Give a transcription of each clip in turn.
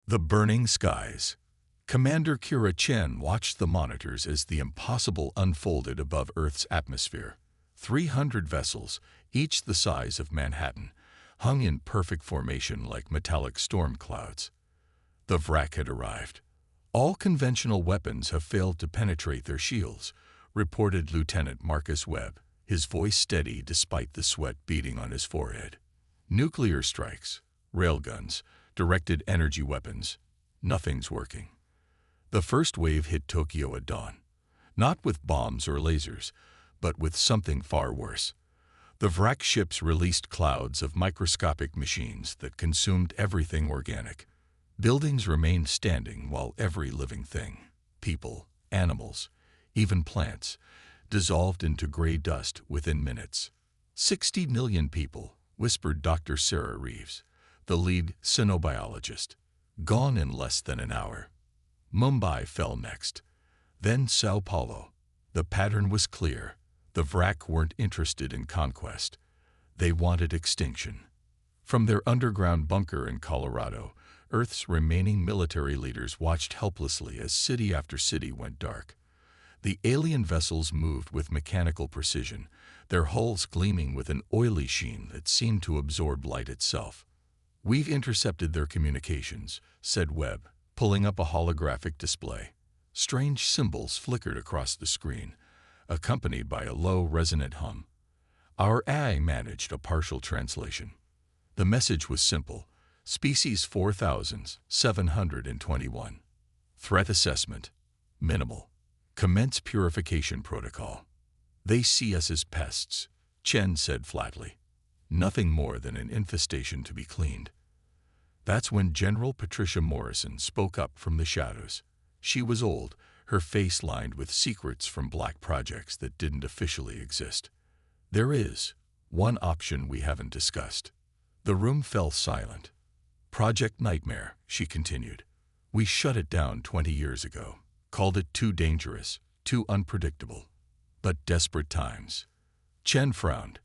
The burning skies. Commander Kira Chen watched the monitors as the impossible unfolded above Earth's atmosphere. 300 vessels, each the size of Manhattan, hung in perfect formation like metallic storm clouds. The Vrak had arrived. All conventional weapons have failed to penetrate their shields, reported Lieutenant Marcus Webb, his voice steady despite the sweat beading on his forehead. Nuclear strikes, railguns, directed energy weapons, nothing's working. The first wave hit Tokyo at dawn, not with bombs or lasers, but with something far worse. The Vrak ships released clouds of microscopic machines that consumed everything organic. Buildings remained standing while every living thing, people, animals, even plants, dissolved into gray dust within minutes. 60 million people, whispered Dr. Sarah Reeves, the lead cynobiologist, gone in less than an hour. Mumbai fell next, then Sao Paulo. The pattern was clear. The Vrak weren't interested in conquest. They wanted extinction. From their underground bunker in Colorado, Earth's remaining military leaders watched helplessly as city after city went dark. The alien vessels moved with mechanical precision, their hulls gleaming with an oily sheen that seemed to absorb light itself. "We've intercepted their communications," said Webb, pulling up a holographic display. Strange symbols flickered across the screen, accompanied by a low, resonant hum. Our AI managed a partial translation. The message was simple: Species 4721. Threat assessment: minimal. Commence purification protocol. They see us as pests, Chen said flatly. Nothing more than an infestation to be cleaned. That's when General Patricia Morrison spoke up from the shadows. She was old, her face lined with secrets from black projects that didn't officially exist. "There is one option we haven't discussed." The room fell silent. "Project Nightmare," she continued. "We shut it down 20 years ago, called it too dangerous, too unpredictable. But desperate times." Chen frowned.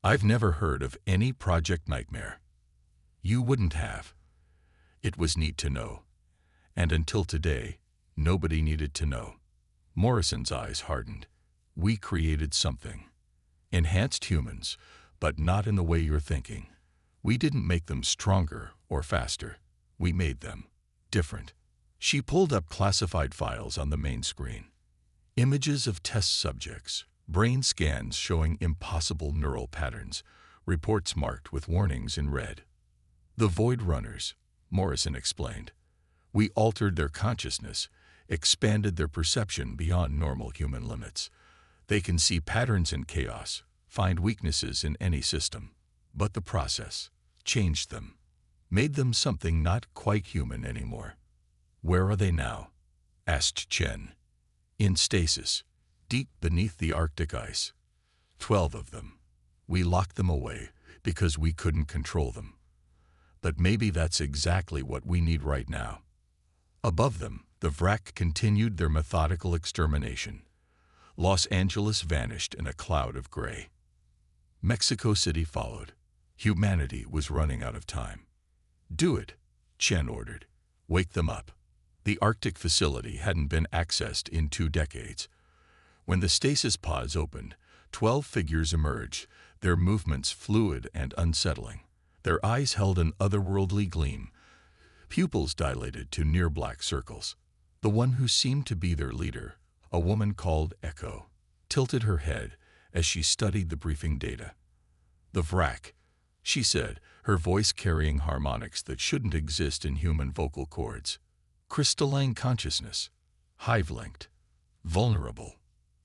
"I've never heard of any Project Nightmare." "You wouldn't have. It was neat to know. And until today, nobody needed to know." Morrison's eyes hardened. "We created something. Enhanced humans, but not in the way you're thinking. We didn't make them stronger or faster. We made them different." She pulled up classified files on the main screen. Images of test subjects, brain scans showing impossible neural patterns, reports marked with warnings in red. "The Void Runners," Morrison explained. "We altered their consciousness, expanded their perception beyond normal human limits. They can see patterns in chaos, find weaknesses in any system. But the process changed them, made them something not quite human anymore." "Where are they now?" asked Chen. "In stasis, deep beneath the Arctic ice. 12 of them. We locked them away because we couldn't control them. But maybe that's exactly what we need right now." Above them, the Vrak continued their methodical extermination. Los Angeles vanished in a cloud of gray. Mexico City followed. Humanity was running out of time. "Do it," Chen ordered. "Wake them up." The Arctic facility hadn't been accessed in 2 decades. When the stasis pods opened, 12 figures emerged, their movements fluid and unsettling. Their eyes held an otherworldly gleam, pupils dilated to near black circles. The one who seemed to be their leader, a woman called Echo, tilted her head as she studied the briefing data. "The Vrak," she said, her voice carrying harmonics that shouldn't exist in human vocal cords. "Crystalline consciousness, hive-linked, vulnerable."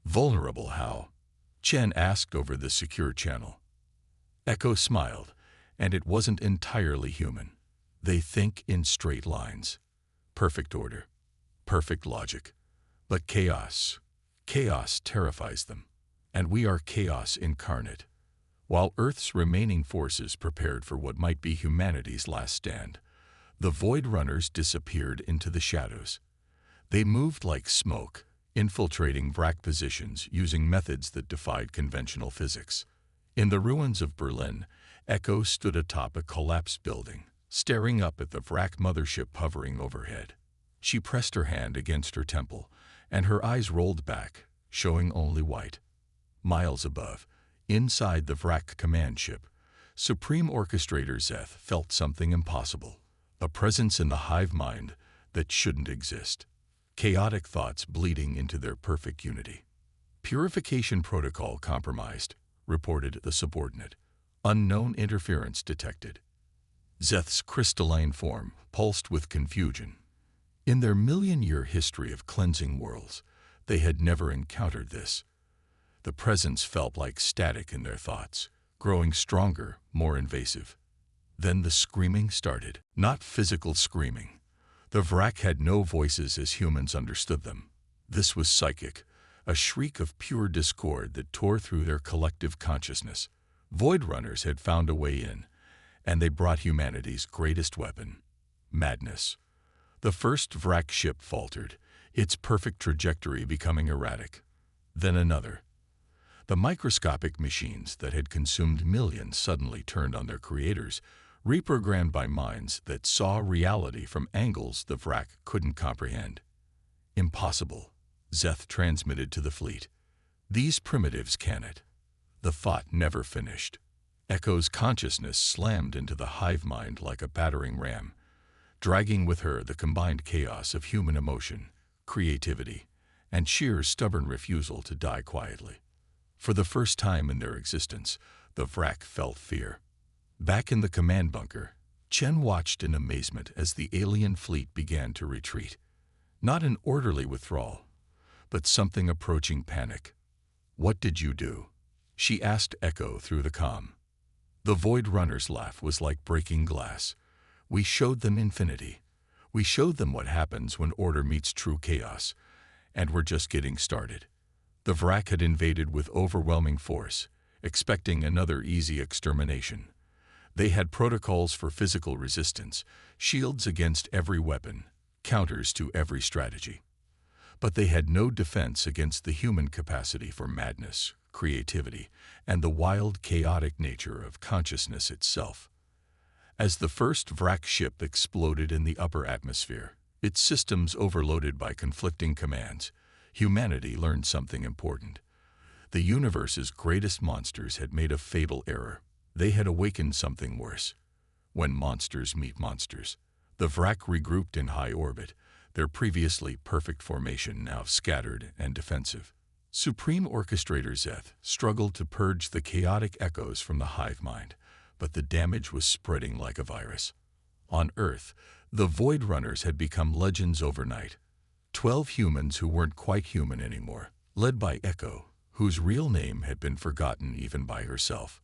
"Vulnerable how?" Chen asked over the secure channel. Echo smiled, and it wasn't entirely human. "They think in straight lines. Perfect order, perfect logic. But chaos terrifies them. And we are chaos incarnate." While Earth's remaining forces prepared for what might be humanity's last stand, the Void Runners disappeared into the shadows. They moved like smoke, infiltrating Vrak positions using methods that defied conventional physics. In the ruins of Berlin, Echo stood atop a collapsed building, staring up at the wrack mothership hovering overhead. She pressed her hand against her temple, and her eyes rolled back, showing only white. Miles above, inside the wrack command ship, Supreme Orchestrator Zeth felt something impossible, a presence in the hive mind that shouldn't exist. Chaotic thoughts bleeding into their perfect unity. Purification protocol compromised, reported the subordinate. Unknown interference detected. Zeth's crystalline form pulsed with confusion. In their million-year history of cleansing worlds, they had never encountered this. The presence felt like static in their thoughts, growing stronger, more invasive. Then the screaming started. Not physical screaming. The Vrak had no voices as humans understood them. This was psychic, a shriek of pure discord that tore through their collective consciousness. Void Runners had found a way in, and they brought humanity's greatest weapon, madness. The first Vrak ship faltered, its perfect trajectory becoming erratic. Then another. The microscopic machines that had consumed millions suddenly turned on their creators, reprogrammed by minds that saw reality from angles the Vrak couldn't comprehend. Impossible, Zeth transmitted to the fleet. These primitives cannot. The thought never finished. Echo's consciousness slammed into the hive mind like a battering ram, dragging with her the combined chaos of human emotion, creativity, and sheer stubborn refusal to die quietly. For the first time in their existence, the Vrak felt fear. Back in the command bunker, Chen watched in amazement as the alien fleet began to retreat. Not an orderly withdrawal, but something approaching panic. "What did you do?" she asked Echo through the comm. The Void Runner's laugh was like breaking glass. "We showed them infinity. We showed them what happens when order meets true chaos, and we're just getting started." The Vrak had invaded with overwhelming force, expecting another easy extermination. They had protocols for physical resistance, shields against every weapon, counters to every strategy. But they had no defense against the human capacity for madness, creativity, and the wild, chaotic nature of consciousness itself. As the first Vrak ship exploded in the upper atmosphere, its systems overloaded by conflicting commands, humanity learned something important. The universe's greatest monsters had made a fatal error. They had awakened something worse. When monsters meet monsters, the Vrak regrouped in high orbit, their previously perfect formation now scattered and defensive. Supreme Orchestrator Zeth struggled to purge the chaotic echoes from the hive mind, but the damage was spreading like a virus. On Earth, the Void Runners had become legends overnight. 12 humans who weren't quite human anymore, led by Echo, whose real name had been forgotten even by herself.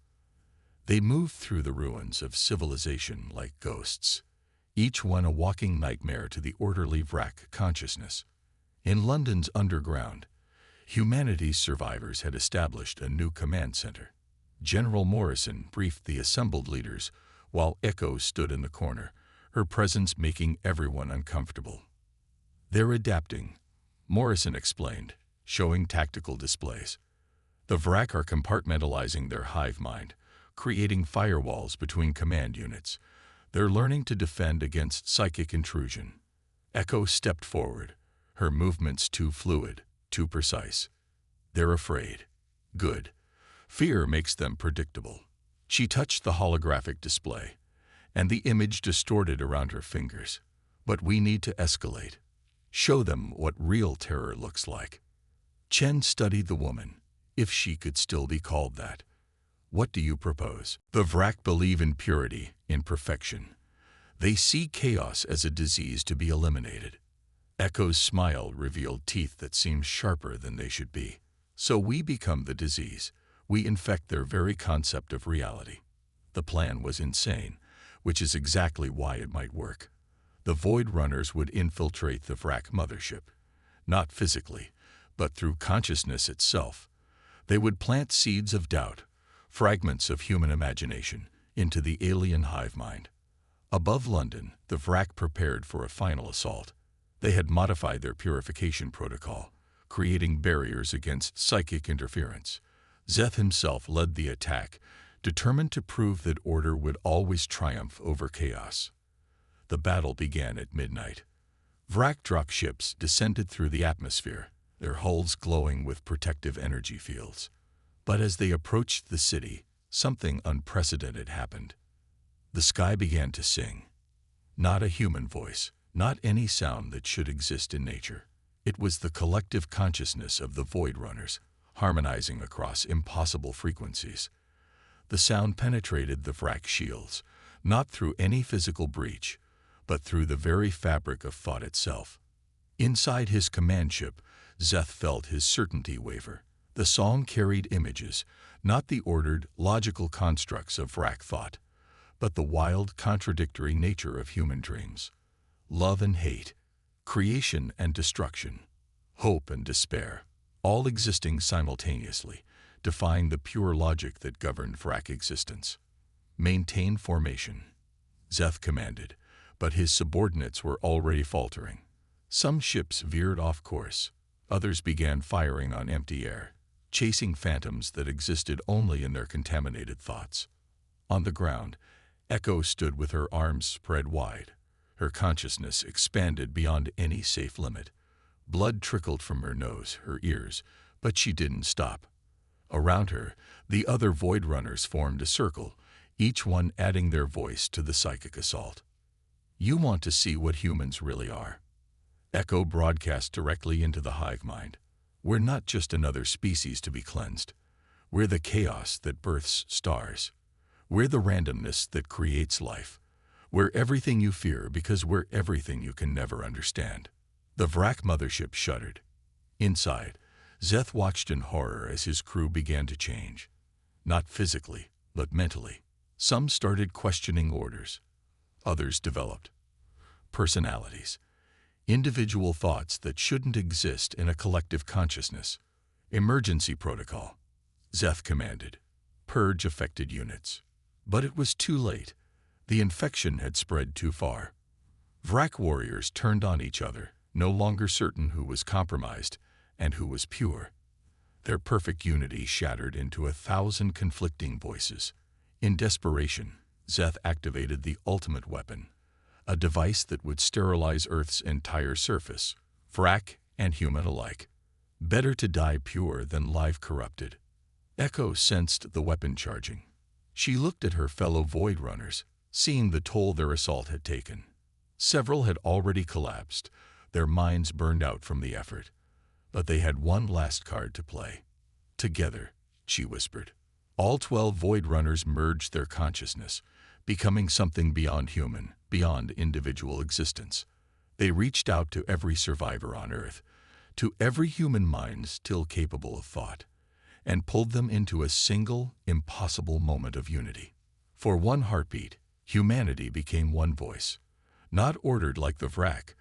They moved through the ruins of civilization like ghosts, each one a walking nightmare to the orderly Vrak consciousness. In London's underground, humanity's survivors had established a new command center. General Morrison briefed the assembled leaders, while Echo stood in the corner, her presence making everyone uncomfortable. "They're adapting," Morrison explained, showing tactical displays. "The Vrak are compartmentalizing their hive mind, creating firewalls between command units. They're learning to defend against psychic intrusion." Echo stepped forward, her movements too fluid, too precise. "They're afraid." "Good. Fear makes them predictable." She touched the holographic display, and the image distorted around her fingers. "But we need to escalate. Show them what real terror looks like." Chen studied the woman, if she could still be called that. "What do you propose?" The Vrak believe in purity, in perfection. They see chaos as a disease to be eliminated. Echo's smile revealed teeth that seemed sharper than they should be. "So we become the disease. We infect their very concept of reality." The plan was insane, which is exactly why it might work. The Void Runners would infiltrate the Vrak mothership, not physically, but through consciousness itself. They would plant seeds of doubt, fragments of human imagination, into the alien hive mind. Above London, the Vrak prepared for a final assault. They had modified their purification protocol, creating barriers against psychic interference. Zeth himself led the attack, determined to prove that order would always triumph over chaos. The battle began at midnight. Vrak dropships descended through the atmosphere, their hulls glowing with protective energy fields. But as they approached the city, something unprecedented happened. The sky began to sing. Not a human voice, not any sound that should exist in nature. It was the collective consciousness of the Void Runners, harmonizing across impossible frequencies. The sound penetrated the Vrak shields, not through any physical breach, but through the very fabric of thought itself. Inside his command ship, Zeth felt his certainty waver. The song carried images, not the ordered, logical constructs of Vrak thought, but the wild, contradictory nature of human dreams. Love and hate, creation and destruction, hope and despair, all existing simultaneously, defying the pure logic that governed Vrak existence. Maintain formation, Zeth commanded, but his subordinates were already faltering. Some ships veered off course, others began firing on empty air, chasing phantoms that existed only in their contaminated thoughts. On the ground, Echo stood with her arms spread wide. Her consciousness expanded beyond any safe limit. Blood trickled from her nose, her ears, but she didn't stop. Around her, the other Void Runners formed a circle, each one adding their voice to the psychic assault. You want to see what humans really are. Echo broadcast directly into the hive mind. We're not just another species to be cleansed. We're the chaos that births stars. We're the randomness that creates life. We're everything you fear because we're everything you can never understand. The Vrak mothership shuddered. Inside, Zeth watched in horror as his crew began to change. Not physically, but mentally. Some started questioning orders. Others developed personalities, individual thoughts that shouldn't exist in a collective consciousness. Emergency protocol, Zeth commanded. Purge affected units. But it was too late. The infection had spread too far. Vrak warriors turned on each other, no longer certain who was compromised and who was pure. Their perfect unity shattered into 1,000 conflicting voices. In desperation, Zeth activated the ultimate weapon, a device that would sterilize Earth's entire surface, Vrak and human alike. Better to die pure than live corrupted. Echo sensed the weapon charging. She looked at her fellow Void Runners, seeing the toll their assault had taken. Several had already collapsed, their minds burned out from the effort. But they had one last card to play. Together, she whispered. All 12 Void Runners merged their consciousness, becoming something beyond human, beyond individual existence. They reached out to every survivor on Earth, to every human mind still capable of thought, and pulled them into a single, impossible moment of unity. For one heartbeat, humanity became one voice, not ordered like the Vrak,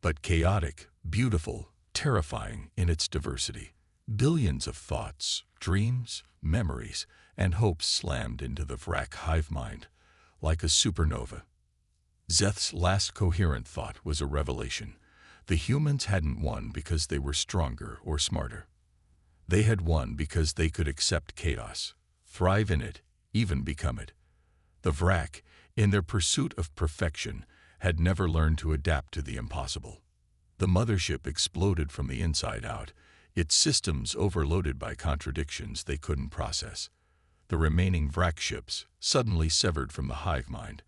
but chaotic, beautiful, terrifying in its diversity. Billions of thoughts, dreams, memories, and hopes slammed into the Vrak hive mind, like a supernova. Zeth's last coherent thought was a revelation. The humans hadn't won because they were stronger or smarter. They had won because they could accept chaos, thrive in it, even become it. The Vrak, in their pursuit of perfection, had never learned to adapt to the impossible. The mothership exploded from the inside out, its systems overloaded by contradictions they couldn't process. The remaining Vrak ships, suddenly severed from the hive mind,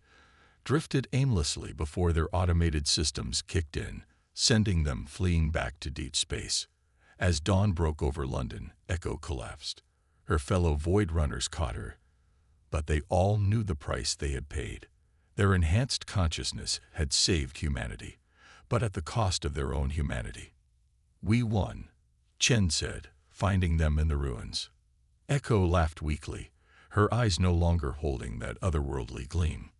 drifted aimlessly before their automated systems kicked in, sending them fleeing back to deep space. As dawn broke over London, Echo collapsed. Her fellow Void Runners caught her, but they all knew the price they had paid. Their enhanced consciousness had saved humanity, but at the cost of their own humanity. We won, Chen said, finding them in the ruins. Echo laughed weakly, her eyes no longer holding that otherworldly gleam.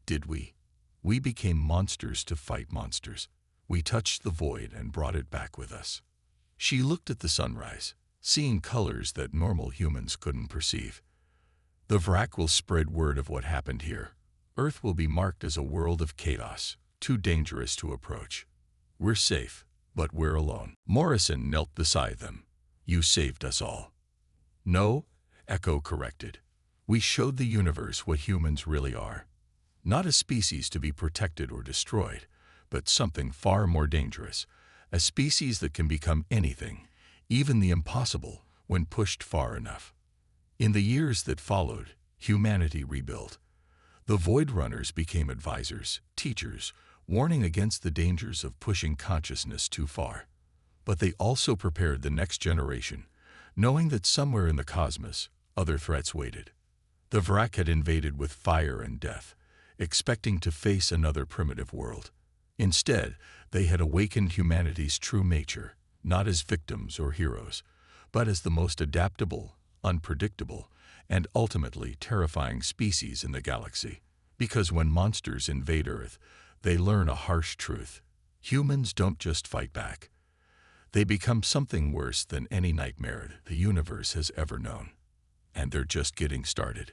Did we? We became monsters to fight monsters. We touched the void and brought it back with us. She looked at the sunrise, seeing colors that normal humans couldn't perceive. The Vrak will spread word of what happened here. Earth will be marked as a world of chaos, too dangerous to approach. We're safe, but we're alone. Morrison knelt beside them. You saved us all. No, Echo corrected. We showed the universe what humans really are. Not a species to be protected or destroyed, but something far more dangerous, a species that can become anything, even the impossible, when pushed far enough. In the years that followed, humanity rebuilt. The Void Runners became advisors, teachers, warning against the dangers of pushing consciousness too far. But they also prepared the next generation, knowing that somewhere in the cosmos, other threats waited. The Vrak had invaded with fire and death, expecting to face another primitive world. Instead, they had awakened humanity's true nature, not as victims or heroes, but as the most adaptable, unpredictable, and ultimately terrifying species in the galaxy. Because when monsters invade Earth, they learn a harsh truth. Humans don't just fight back. They become something worse than any nightmare the universe has ever known. And they're just getting started.